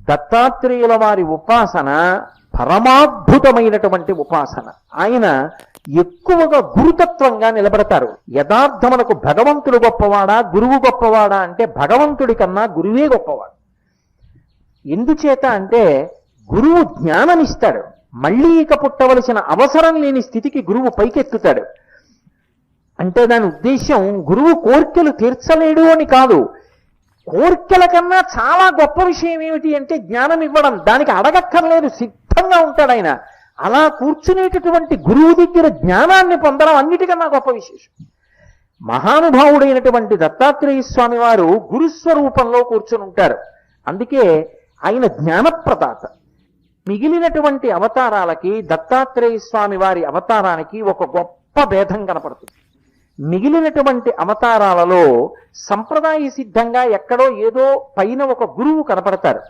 దత్తాత్రేయుల వారి ఉపాసన పరమాద్భుతమైనటువంటి ఉపాసన. ఆయన ఎక్కువగా గురుతత్వంగా నిలబడతారు. యథార్థమునకు భగవంతుడు గొప్పవాడా గురువు గొప్పవాడా అంటే భగవంతుడి కన్నా గురువే గొప్పవాడు. ఎందుచేత అంటే గురువు జ్ఞానమిస్తాడు, మళ్ళీ ఇక పుట్టవలసిన అవసరం లేని స్థితికి గురువు పైకెత్తుతాడు. అంటే దాని ఉద్దేశం గురువు కోర్కెలు తీర్చలేడు అని కాదు. కోర్కెల కన్నా చాలా గొప్ప విషయం ఏమిటి అంటే జ్ఞానం ఇవ్వడం. దానికి అడగక్కర్లేదు, సిద్ధంగా ఉంటాడు ఆయన. అలా కూర్చునేటటువంటి గురువు దగ్గర జ్ఞానాన్ని పొందడం అన్నిటికన్నా గొప్ప విశేషం. మహానుభావుడైనటువంటి దత్తాత్రేయ స్వామి వారు గురుస్వరూపంలో కూర్చుని ఉంటారు. అందుకే ఆయన జ్ఞానప్రదాత. మిగిలినటువంటి అవతారాలకి దత్తాత్రేయ స్వామి వారి అవతారానికి ఒక గొప్ప భేదం కనపడుతుంది. మిగిలినటువంటి అవతారాలలో సంప్రదాయ సిద్ధంగా ఎక్కడో ఏదో పైన ఒక గురువు కనపడతారు.